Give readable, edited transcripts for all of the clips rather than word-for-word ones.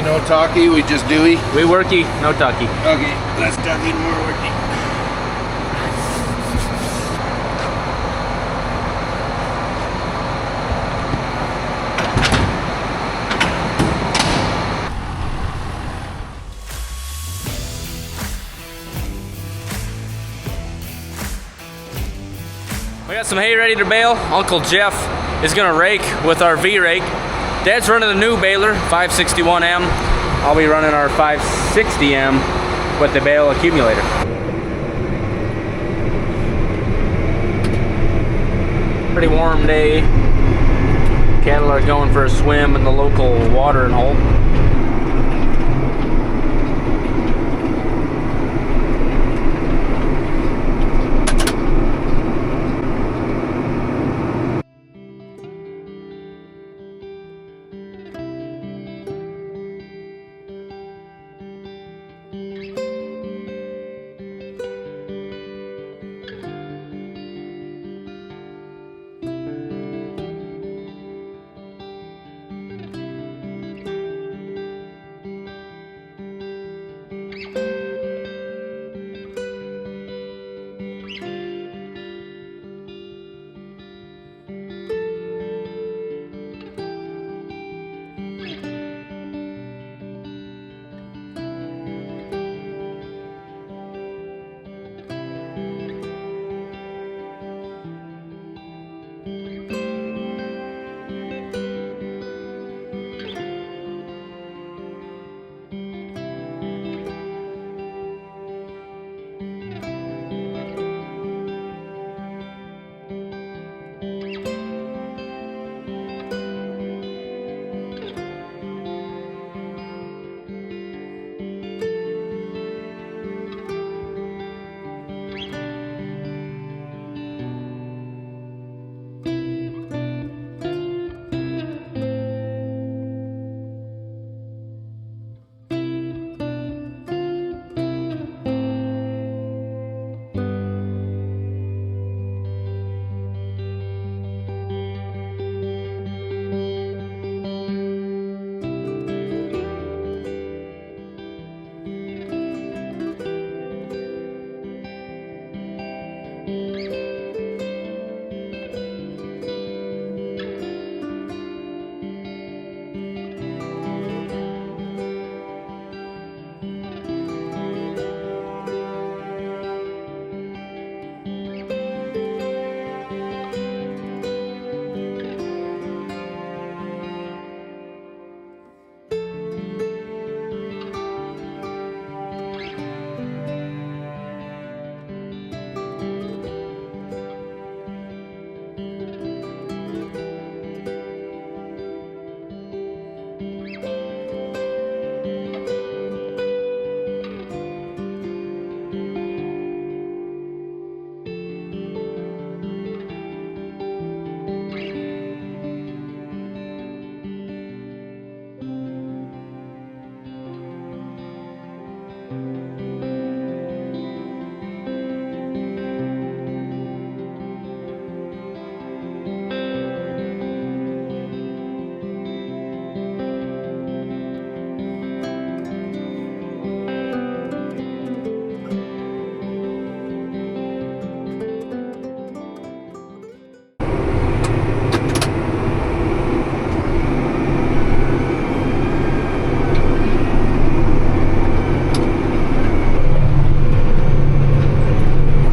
We no talkie, we just doey. We worky, no talkie. Okay, let's talk even more worky. We got some hay ready to bale. Uncle Jeff is gonna rake with our V-rake. Dad's running the new baler, 561M. I'll be running our 560M with the bale accumulator. Pretty warm day. Cattle are going for a swim in the local watering hole.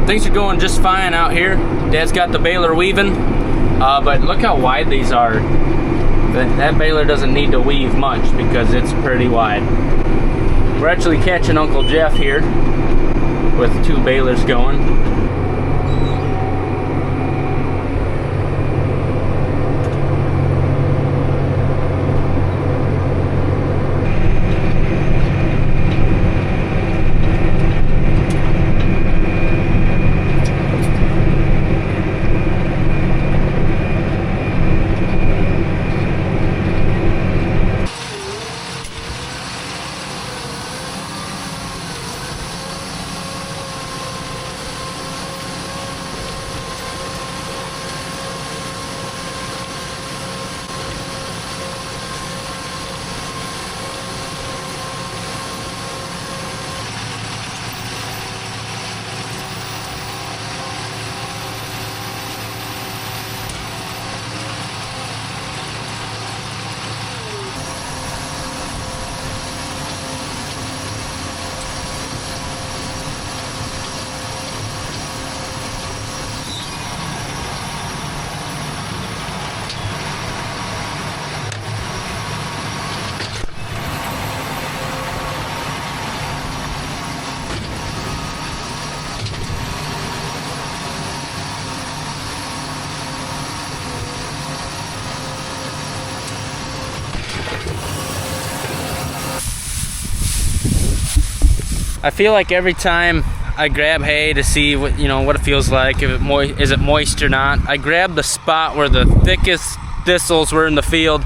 Things are going just fine out here. Dad's got the baler weaving, but look how wide these are. That baler doesn't need to weave much because it's pretty wide. We're actually catching Uncle Jeff here with 2 balers going. I feel like every time I grab hay to see what, you know, what it feels like, if it is it moist or not, I grab the spot where the thickest thistles were in the field,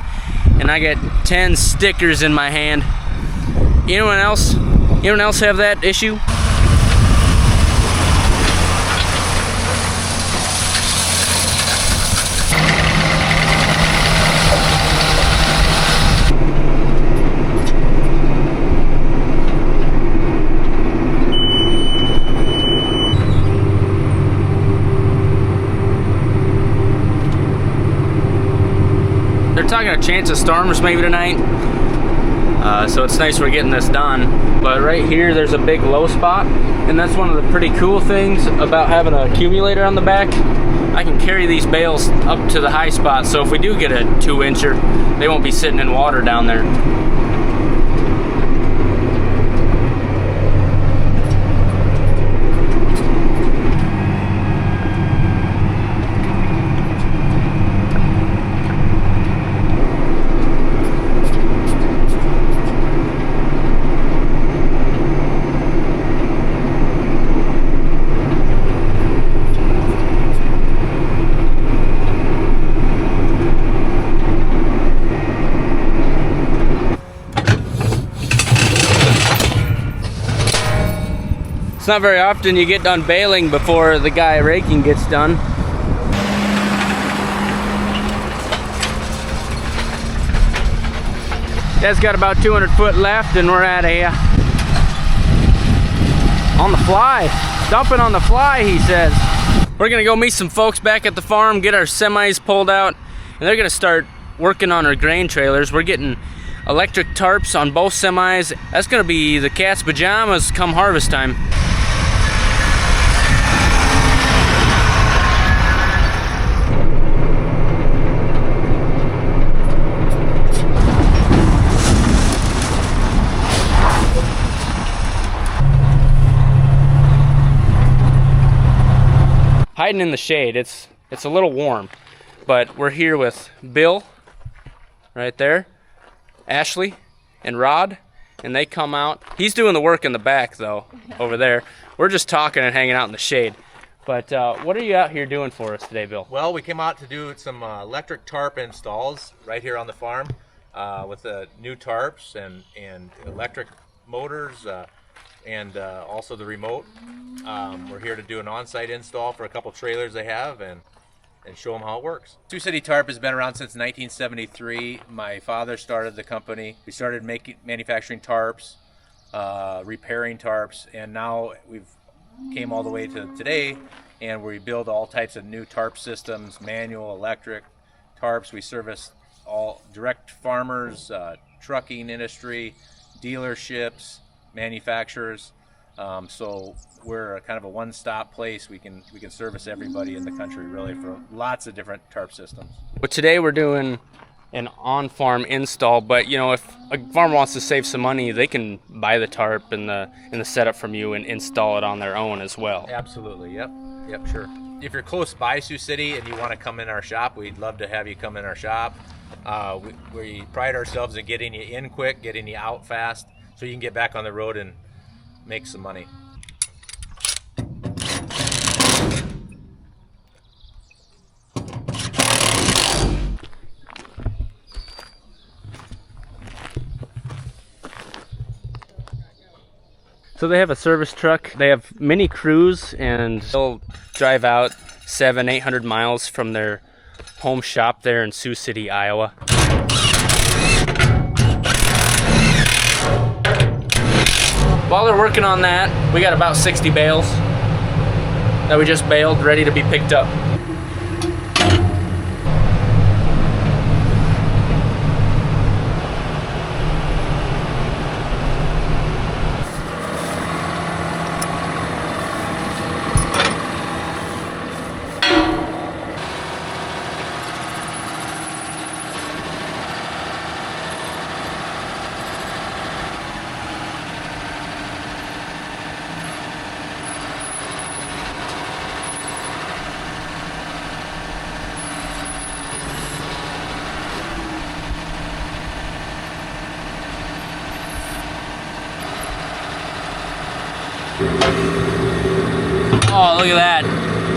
and I get 10 stickers in my hand. Anyone else have that issue? They're talking a chance of storms maybe tonight, so it's nice we're getting this done. But right here there's a big low spot, and that's one of the pretty cool things about having an accumulator on the back. I can carry these bales up to the high spot, so if we do get a 2-incher, they won't be sitting in water down there. It's not very often you get done baling before the guy raking gets done. Dad's got about 200 foot left, and we're at a on the fly, dumping on the fly, he says. We're gonna go meet some folks back at the farm, get our semis pulled out, and they're gonna start working on our grain trailers. We're getting electric tarps on both semis. That's gonna be the cat's pajamas come harvest time. Hiding in the shade, it's a little warm, but we're here with Bill right there, Ashley and Rod, and they come out. He's doing the work in the back though, over there. We're just talking and hanging out in the shade. But what are you out here doing for us today, Bill? Well, we came out to do some electric tarp installs right here on the farm with the new tarps and electric motors and also the remote. We're here to do an on-site install for a couple trailers they have and show them how it works. Sioux City Tarp has been around since 1973. My father started the company. We started manufacturing tarps, repairing tarps, and now we've came all the way to today, and we build all types of new tarp systems, manual, electric tarps. We service all direct farmers, trucking industry, dealerships, manufacturers. So we're a kind of a one-stop place. We can service everybody in the country really for lots of different tarp systems. But today we're doing an on-farm install, but you know, if a farmer wants to save some money, they can buy the tarp and the setup from you and install it on their own as well. Absolutely. Yep, sure. If you're close by Sioux City and you want to come in our shop, we'd love to have you come in our shop. We pride ourselves in getting you in quick, getting you out fast, so you can get back on the road and make some money. So they have a service truck. They have mini crews, and they'll drive out 700-800 miles from their home shop there in Sioux City, Iowa. While they're working on that, we got about 60 bales that we just baled, ready to be picked up. Oh, look at that.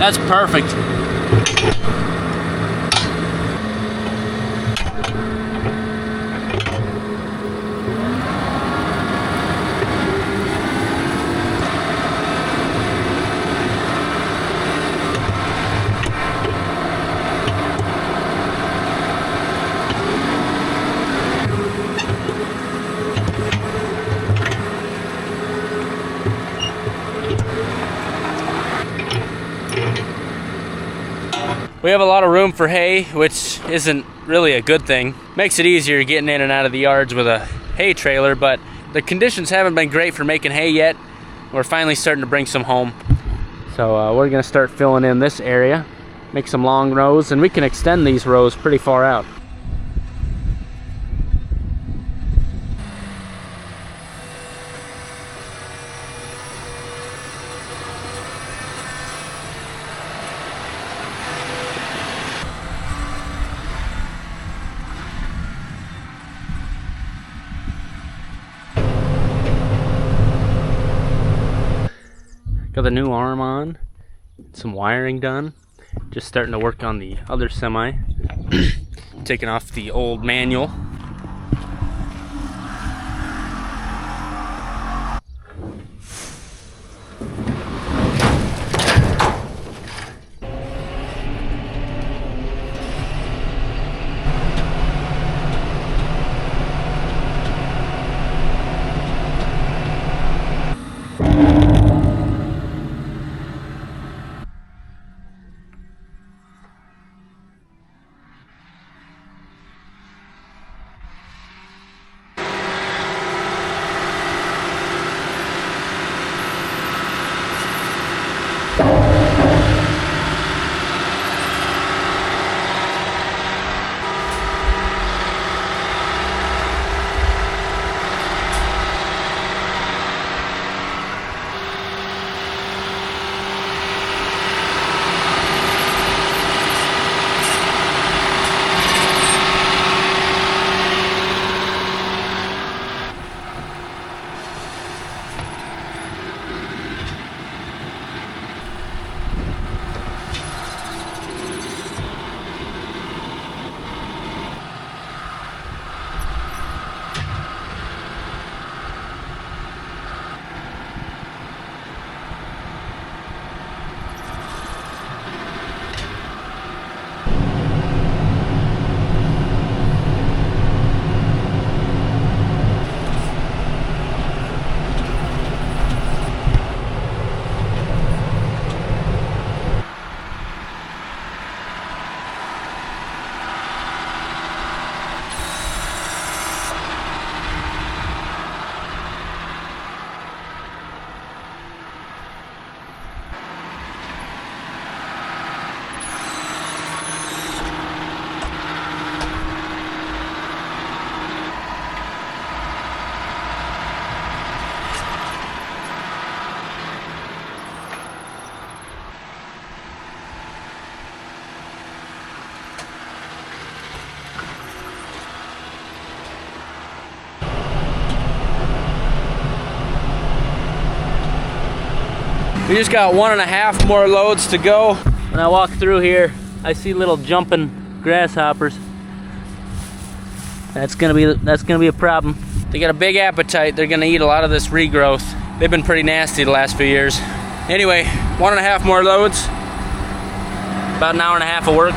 That's perfect. We have a lot of room for hay, which isn't really a good thing. Makes it easier getting in and out of the yards with a hay trailer, but the conditions haven't been great for making hay yet. We're finally starting to bring some home. So we're gonna start filling in this area, make some long rows, and we can extend these rows pretty far out. Got the new arm on, some wiring done. Just starting to work on the other semi. Taking off the old manual. We just got 1.5 more loads to go. When I walk through here, I see little jumping grasshoppers. That's gonna be a problem. They got a big appetite. They're gonna eat a lot of this regrowth. They've been pretty nasty the last few years. Anyway, 1.5 more loads. About an hour and a half of work.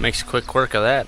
Makes quick work of that.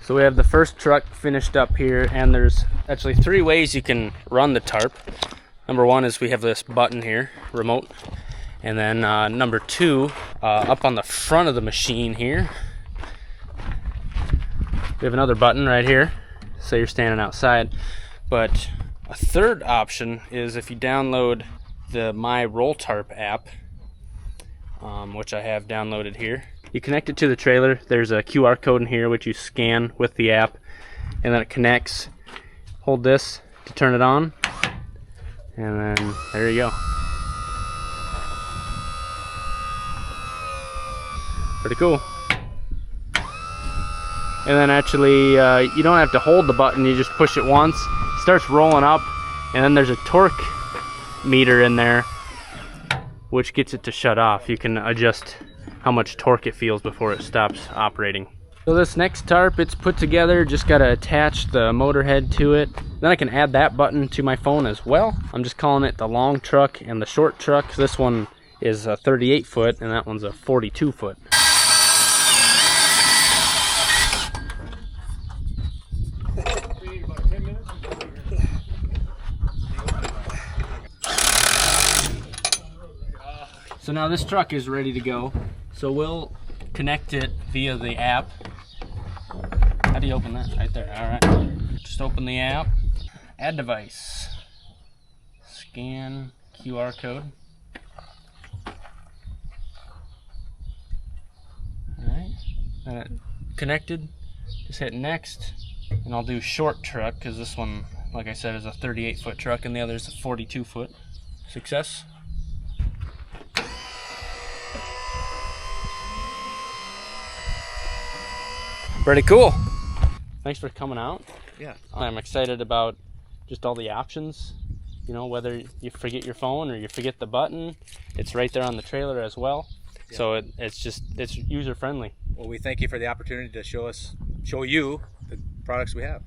So we have the first truck finished up here, and there's actually 3 ways you can run the tarp. Number 1 is we have this button here, remote. And then number 2, up on the front of the machine here, we have another button right here, so you're standing outside. But a third option is if you download the My Roll Tarp app, which I have downloaded here. You connect it to the trailer. There's a QR code in here which you scan with the app, and then it connects. Hold this to turn it on, and then there you go. Pretty cool. And then actually you don't have to hold the button, you just push it once. It starts rolling up, and then there's a torque meter in there which gets it to shut off. You can adjust how much torque it feels before it stops operating. So this next tarp, it's put together, just gotta attach the motor head to it. Then I can add that button to my phone as well. I'm just calling it the long truck and the short truck. This one is a 38 foot and that one's a 42 foot. So now this truck is ready to go. So we'll connect it via the app. How do you open that? Right there. All right. Just open the app. Add device. Scan QR code. All right. Then it connected. Just hit next, and I'll do short truck because this one, like I said, is a 38 foot truck, and the other is a 42 foot. Success. Pretty cool. Thanks for coming out. Yeah. I'm excited about just all the options. You know, whether you forget your phone or you forget the button, it's right there on the trailer as well. Yeah. So it's user friendly. Well, we thank you for the opportunity to show you the products we have.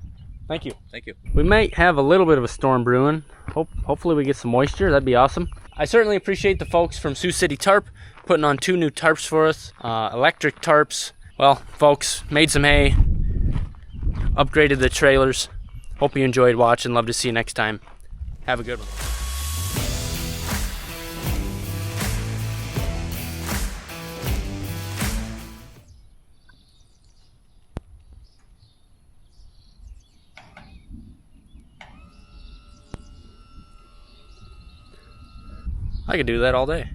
Thank you. Thank you. We might have a little bit of a storm brewing. Hopefully we get some moisture. That'd be awesome. I certainly appreciate the folks from Sioux City Tarp putting on 2 new tarps for us. Electric tarps. Well, folks, made some hay, upgraded the trailers. Hope you enjoyed watching. Love to see you next time. Have a good one. I could do that all day.